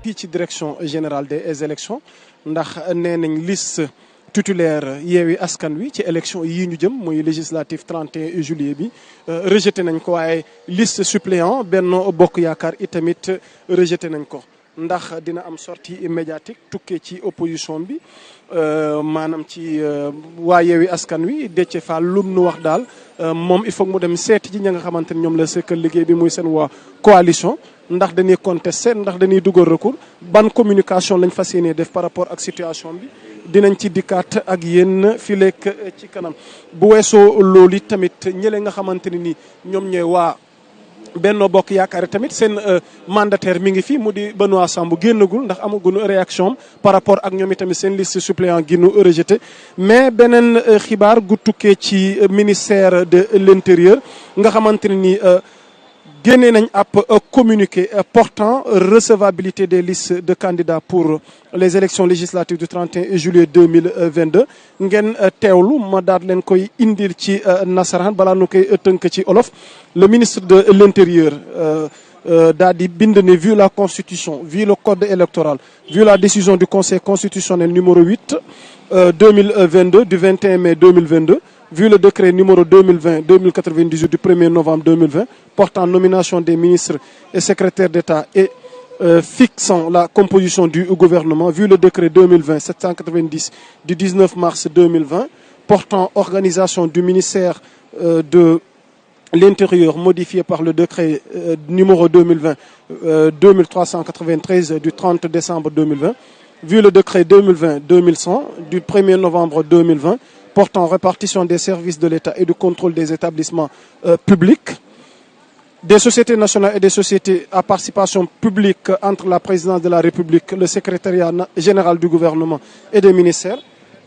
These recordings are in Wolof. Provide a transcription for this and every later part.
fii ci direction générale des élections ndax nee nañ liste titulaire Yewwi Askan Wi ci élection yii ñu jëm muy législative 31 juillet bi rejeté nañ ko waaye liste suppléant Benno Bokk Yaakaar itamit rejeté nañ ko ndax dina am sortie médiatique tukkee ci opposition bi maanaam ci waa Yewwi Askan Wi Déthié Fall lum nu wax daal moom il faut mu dem seeti ji ña nga xamante ni ñoom la sekkal liggéey bi muy seen waa coalition ndax dañuy contester ndax dañuy dugal recours ban communication lañ fas yéenee def par rapport ak situation bi dinañ ci dikkaat ak yéen fileek ci kanam bu weesoo loolu tamit ñële nga xamante ne ni ñoom ñooy waa Benno Bokk Yaakaar tamit seen mandataire mi ngi fi mu di Benoît Sambou génnagul ndax amaguñu réaction par rapport ak ñoom itamit seen liste suppléant gi nu rejeté mais beneen xibaar gu tukkee ci ministère de l'intérieur nga xamante ne ni génnee nañ ab communiqué portant recevabilité des listes de candidats pour les élections législatives du 31 juillet 2022 ngeen teewlu ma daal leen koy indil ci nasaraan balaa nu koy tënk ci olof. Le ministre de l'intérieur daal di bind ne vu la constitution vu le code électoral vu la décision du conseil constitutionnel numéro 8 2022 du 21 mai 2022 vu le décret numéro 2020-2098 du 1er novembre 2020 portant nomination des ministres et secrétaires d'État et fixant la composition du gouvernement, vu le décret 2020-790 du 19 mars 2020 portant organisation du ministère de l'Intérieur modifié par le décret numéro 2020-2393 du 30 décembre 2020, vu le décret 2020-2100 du 1er novembre 2020 portant répartition des services de l'État et du contrôle des établissements publics, des sociétés nationales et des sociétés à participation publique entre la présidence de la République, le secrétariat général du gouvernement et des ministères,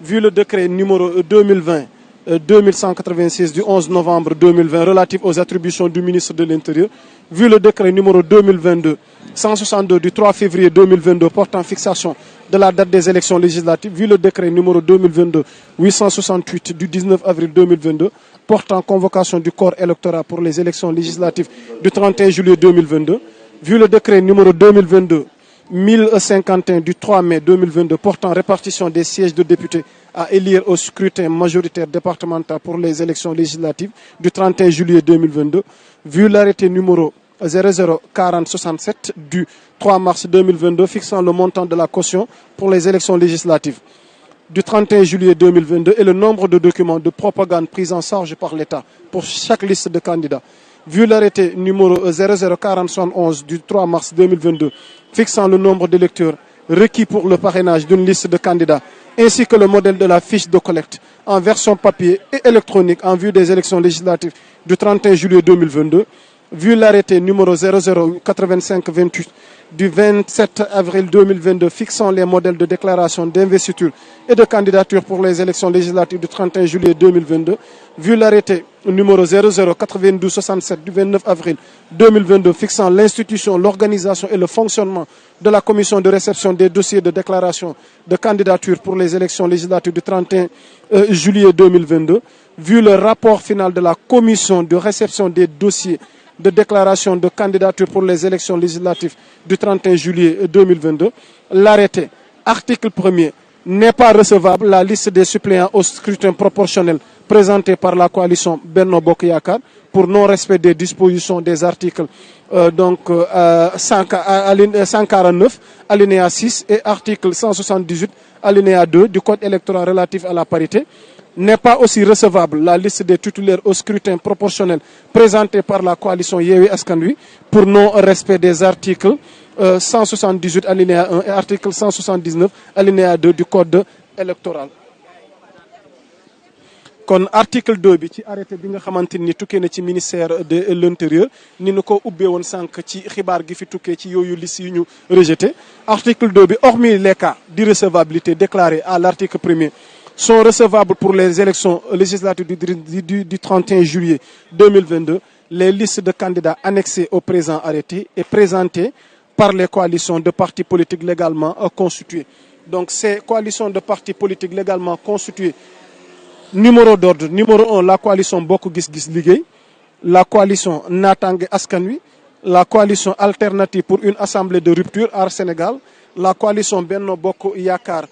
vu le décret numéro 2020-2186 du 11 novembre 2020 relatif aux attributions du ministre de l'Intérieur, vu le décret numéro 2022-162 du 3 février 2022 portant fixation de la date des élections législatives, vu le décret numéro 2022-868 du 19 avril 2022 portant convocation du corps électoral pour les élections législatives du 31 juillet 2022, vu le décret numéro 2022-1051 du 3 mai 2022 portant répartition des sièges de députés à élire au scrutin majoritaire départemental pour les élections législatives du 31 juillet 2022, vu l'arrêté numéro 004067 du 3 mars 2022 fixant le montant de la caution pour les élections législatives du 31 juillet 2022 et le nombre de documents de propagande pris en charge par l'État pour chaque liste de candidats, vu l'arrêté numéro 004071 du 3 mars 2022 fixant le nombre d'électeurs requis pour le parrainage d'une liste de candidats, ainsi que le modèle de la fiche de collecte en version papier et électronique en vue des élections législatives du 31 juillet 2022, vu l'arrêté numéro 008528 du 27 avril 2022 fixant les modèles de déclaration d'investiture et de candidature pour les élections législatives du 31 juillet 2022, vu l'arrêté numéro 009267 du 29 avril 2022 fixant l'institution, l'organisation et le fonctionnement de la commission de réception des dossiers de déclaration de candidature pour les élections législatives du 31 juillet 2022, vu le rapport final de la commission de réception des dossiers de déclaration de candidature pour les élections législatives du 31 juillet 2022, l'arrêté, article 1er, n'est pas recevable la liste des suppléants au scrutin proportionnel présentée par la coalition Benno Bokk Yaakaar pour non-respect des dispositions des articles 149, alinéa 6 et article 178, alinéa 2 du Code électoral relatif à la parité. N'est pas aussi recevable la liste des titulaires au scrutin proportionnel présentée par la coalition Yewwi Askan Wi pour non-respect des articles 178 alinéa 1 et article 179 alinéa 2 du code électoral. kon article 2 bi ci arrêté bi nga xamante ni tukkee na ci ministère de l'intérieur ni nu ko ubbee woon sànq ci xibaar gi fi tukkee ci yooyu liste yi ñu rejeté. Article 2 bi hormis les cas d'irrecevabilité déclarés à l'article 1er sont recevables pour les élections législatives du 31 juillet 2022, les listes de candidats annexées au présent arrêté et présentées par les coalitions de partis politiques légalement constituées. Donc ces coalitions de partis politiques légalement constituées, numéro d'ordre, numéro 1, la coalition Bokk Gis Gis Liggéey, la coalition Natangué Askan Wi, la coalition alternative pour une assemblée de rupture Aar Sénégal, la coalition Benno Bokk Yaakaar,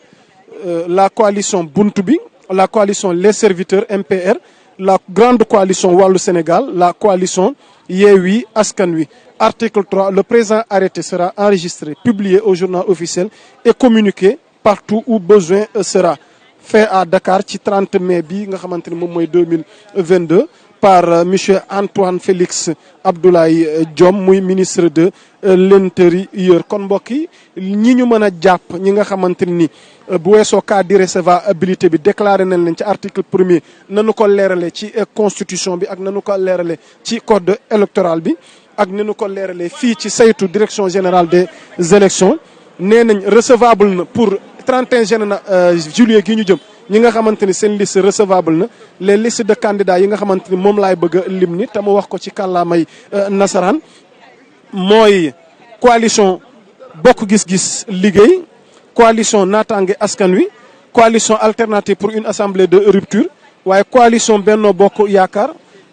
la coalition Buntu Bi, la coalition Les Serviteurs MPR, la grande coalition Wallu Sénégal, la coalition Yewwi Askan Wi. Article 3, le présent arrêté sera enregistré, publié au journal officiel et communiqué partout où besoin sera. Fait à Dakar ci 30 mai bi nga xamante ni moom mooy 2022 par monsieur Antoine Félix Abdoulaye Diome muy ministre de l'intérieur. Kon mbokk yi ñi ñu mën a jàpp ñi nga xamante ni bu weesoo cas d'irrecevabilité bi déclaré nañ leen ci article 1er nanu ko leerale ci constitution bi ak nanu ko leerale ci code électoral bi ak nanu ko leerale fii ci saytu direction générale des élections. nee nañ recevable na pour 31 juillet gi ñu jëm ñi nga xamante ni seen liste recevable na les listes de candidats yi nga xamante ni moom laay bëgg a lim ni te mu wax ko ci kàllaamay nasaraan mooy coalition bokk gis-gis liggéey, coalition naataange askan wi, coalition alternative pour une assemblée de rupture waaye coalition Benno Bokk Yaakaar,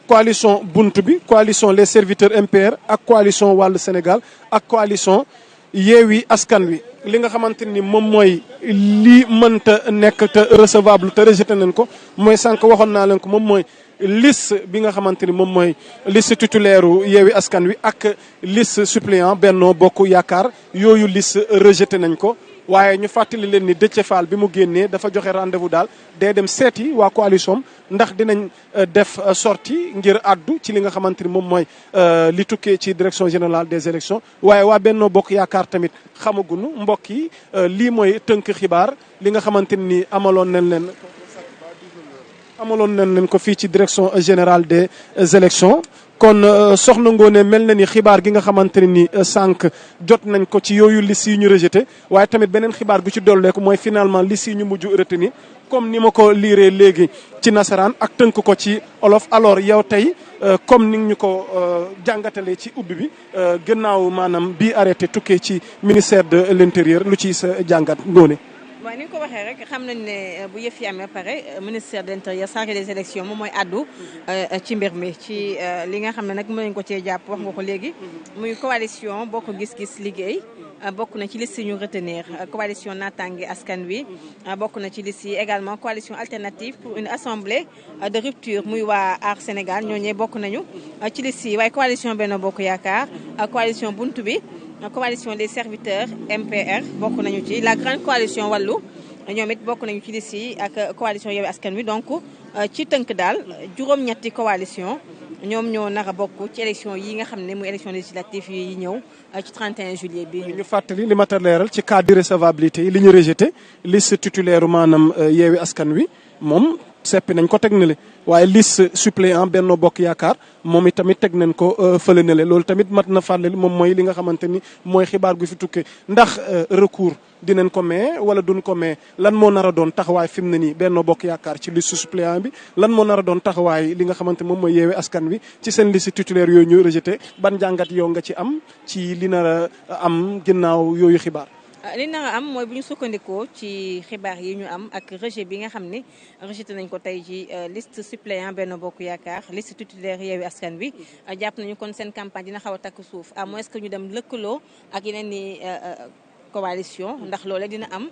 coalition Buntu Bi, coalition les serviteurs MPR ak coalition Wallu Sénégal ak coalition Yewwi Askan Wi. li nga xamante ni moom mooy lii mënta nekk te recevable te rejeté nañ ko mooy sànq waxoon naa leen ko moom mooy liste bi nga xamante ni moom mooy liste titulaire u Yewwi Askan Wi ak liste suppléant Benno Bokk Yaakaar yooyu liste rejeté nañ ko. waaye ñu fàttali leen ni Déthié Fall bi mu génnee dafa joxe rendez-vous daal day dem seeti waa coalition ndax dinañ def sortie ngir addu ci li nga xamante ni moom mooy li tukkee ci direction générale des élections waaye waa Benno Bokk Yaakaar tamit xamaguñu mbokk yi lii mooy tënk xibaar li nga xamante ni amaloon nañ leen ko fii ci direction générale des élections. kon soxna Ngoné mel na ni xibaar gi nga xamante ne ni sànq jot nañ ko ci yooyu liste yi ñu rejeté waaye tamit beneen xibaar bu ci dolleeku mooy finalement liste yi ñu mujj retenir comme ni ma ko liiree léegi ci nasaraan ak tënk ko ci olof. alors yow tey comme ni ñu ko jàngatalee ci ubbi bi gannaaw maanaam bii arrêté tukkee ci ministère de l'intérieur lu ci sa jàngat Ngoné. waaw ni nga ko waxee rek xam nañ ne bu yëf yi amee pare ministère de l'intérieur chargé des élections moom mooy addu ci mbir mi ci li nga xam ne nag mën nañ ko cee jàpp wax nga ko léegi muy coalition bokk gis-gis liggéey bokk na ci liste yi ñu retenir coalition naataange askan wi bokk na ci liste yi également coalition alternative pour une assemblée de rupture muy waa Aar Sénégal ñooñee bokk nañu ci liste yi waaye coalition Benno Bokk Yaakaar coalition Buntu Bi coalition des serviteurs MPR bokk nañu ci la grande coalition Wallu ñoom it bokk nañu ci liste yi ak coalition Yewwi Askan Wi donc ci tënk daal juróom-ñetti coalition ñoom ñoo nar a bokk ci élection yi nga xam ne muy élection législative yi ñëw ci 31 juillet bi ñu fàttali li ma ta leeral ci cas d'irrecevabilité yi li ñu rejeté liste titulaire maanaam Yewwi Askan Wi moom seppi nañ ko teg na le waaye liste suppléant Benno Bokk Yaakaar moom itamit teg nañ ko fële na le loolu tamit mat na fàttali moom mooy li nga xamante ni mooy xibaar gu fi tukkee ndax recours dinañ ko mee wala duñ ko mee lan moo nar a doon taxawaay fi mu ne nii Benno Bokk Yaakaar ci liste suppléant bi lan moo nar a doon taxawaay li nga xamante moom mooy Yewwi Askan Wi ci seen liste titulaire yooyu ñu rejeté ban jàngat yow nga ci am ci li nar a am ginnaaw yooyu xibaar. li na am mooy bu ñu sukkandikoo ci xibaar yi ñu am ak rejet bi nga xam ne rejeté nañ ko tey ci liste suppléant Benno Bokk Yaakaar liste titulaire Yewwi Askan Wi jàpp nañu kon seen campagne dina xaw a takk suuf à moins que ñu dem lëkkaloo ak yeneen ni coalition ndax loole dina am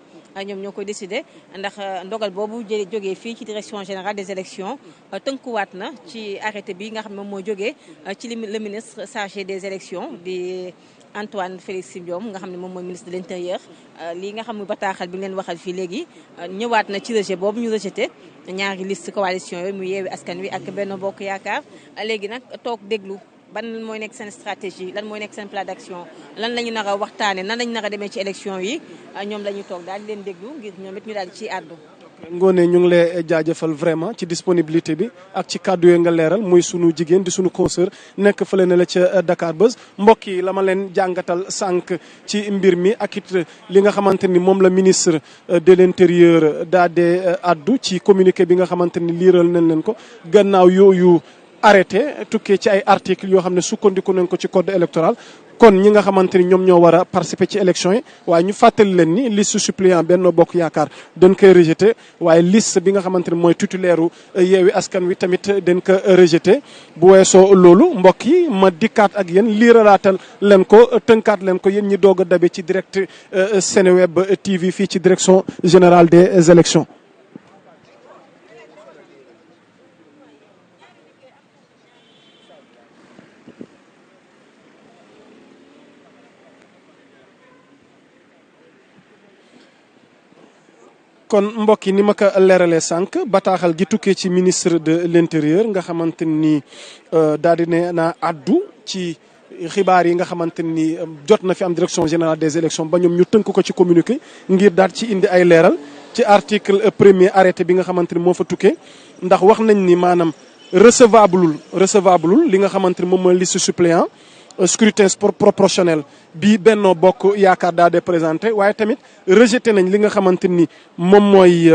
ñoom ñoo koy décidé ndax ndogal boobu jógee fii ci direction générale des élections tënkuwaat na ci arrêté bi nga xam ne moom mooy jógee ci le ministre chargé des élections di Antoine Félix Diome nga xam ne moom mooy ministre de l'intérieur lii nga xam ne bataaxal bi leen waxal fii léegi ñëwaat na ci rejet boobu ñu rejeté ñaari liste coalition yooyu muy Yewwi Askan Wi ak Benno Bokk Yaakaar léegi nag toog déglu ban mooy nekk seen stratégie lan mooy nekk seen plan d'action lan la ñu nar a waxtaane nan la ñu nar a demee ci élection yi ñoom la ñu toog daal di leen déglu ngir ñoom it ñu daal di ciy àddu. Ngoné ñu ngi lay jaajëfal vraiment ci disponibilité bi ak ci kàddu yi nga leeral muy sunu jigéen di sunu consoeur nekk fële na la ca Dakar Buzz mbokk yi la ma leen jàngatal sànq ci mbir mi ak it li nga xamante ni moom la ministre de l'intérieur daa dee addu ci communiqué bi nga xamante ni liiral nañ leen ko gannaaw yooyu arrêté tukkee ci ay articles yoo xam ne sukkandiku nañ ko ci code électoral kon ñi nga xamante ni ñoom ñoo war a participer ci élection yi waaye ñu fàttali leen ni liste suppléant Benno Bokk Yaakaar dañ koy rejeté waaye liste bi nga xamante ni mooy titulaire u Yewwi Askan Wi tamit dañ ko rejeté bu weesoo loolu mbokk yi ma dikkaat ak yéen liiralaatal leen ko tënkaat leen ko yéen ñi doog a dabe ci direct Seneweb TV fii ci direction générale des élections. kon mbokk yi ni ma ko leeralee sànq bataaxal gi tukkee ci ministre de l'intérieur nga xamante ni daal di ne naa addu ci xibaar yi nga xamante ni jot na fi am direction générale des élections ba ñoom ñu tënk ko ci communiqué ngir daal ci indi ay leeral ci article premier arrêté bi nga xamante ni moo fa tukkee ndax wax nañ ni maanaam recevableul li nga xamante ni moom mooy liste suppléant scrutin proportionnel bi Benno Bokk Yaakaar daa de présenté waaye tamit rejeté nañ li nga xamante ni moom mooy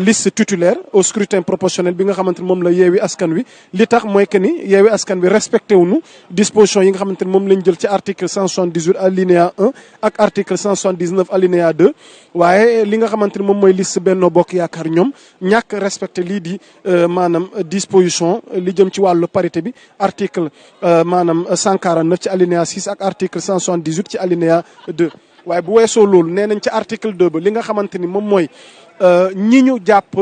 liste titulaire au scrutin proportionnel bi nga xamante ni moom la Yewwi Askan Wi li tax mooy que ni Yewwi Askan Wi respecté wuñu disposition yi nga xamante ni moom lañ jël ci article 178 alinéa 1 ak article 179 alinéa 2 waaye li nga xamante ni moom mooy liste Benno Bokk Yaakaar ñoom ñàkk respecté lii di maanaam disposition li jëm ci wàllu parité bi article maanaam 149 ci alinéa 6 ak article 178 ci alinéa 2 waaye bu weesoo loolu nee nañ ci article 2 ba li nga xamante ni moom mooy ñi ñu jàpp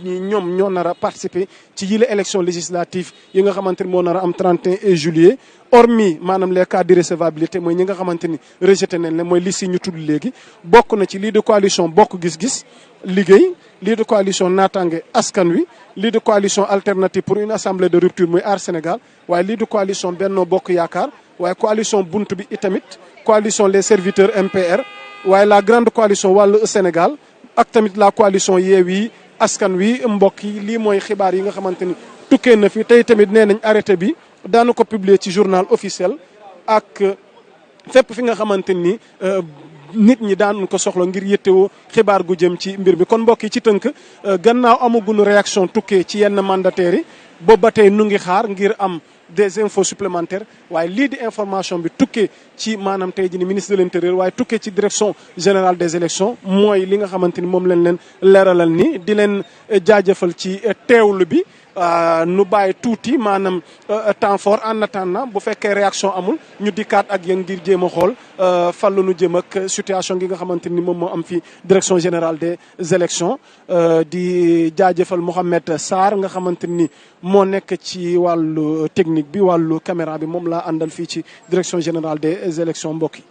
ñoom ñoo nar a participer ci yile élection législative yi nga xamante ni moo nar a am 31 juillet hormis maanaam les cas d'irrecevabilité mooy ñi nga xamante ni rejeté nañ leen mooy liste yi ñu tudd léegi bokk na ci lii de coalition bokk gis-gis liggéey lii de coalition naataange askan wi lii de coalition alternative pour une assemblée de rupture muy Aar Sénégal waaye lii de coalition Benno Bokk Yaakaar waaye coalition bunt bi itamit coalition les serviteurs MPR waaye la grande coalition wàllu Sénégal ak tamit la coalition Yewwi Askan Wi mbokk yi lii mooy xibaar yi nga xamante ni tukkee na fi tey tamit nee nañ arrêté bi daanu ko publier ci journal officiel ak fépp fi nga xamante ni nit ñi daan ko soxla ngir yëttewoo xibaar gu jëm ci mbir bi kon mbokk yi ci tënk gannaaw amaguñu réaction tukkee ci yenn mandataires yi boobu ba tey nu ngi xaar ngir am des infos supplémentaires waaye lii di information bi tukkee ci maanaam tey jii ni ministre de l'intérieur waaye tukkee ci direction générale des élections mooy li nga xamante ni moom lañ leen leeralal ni di leen jaajëfal ci teewlu bi nu bàyyi tuuti maanaam temps fort en attendant bu fekkee réaction amul ñu dikkaat ak yéen ngir jéem a xool fan la ñu jëm ak situation gi nga xamante ni moom moo am fi direction générale des élections di jaajëfal Mohamed Sarr nga xamante ni moo nekk ci wàllu technique bi wàllu caméra bi moom laa àndal fii ci direction générale des élections mbokk yi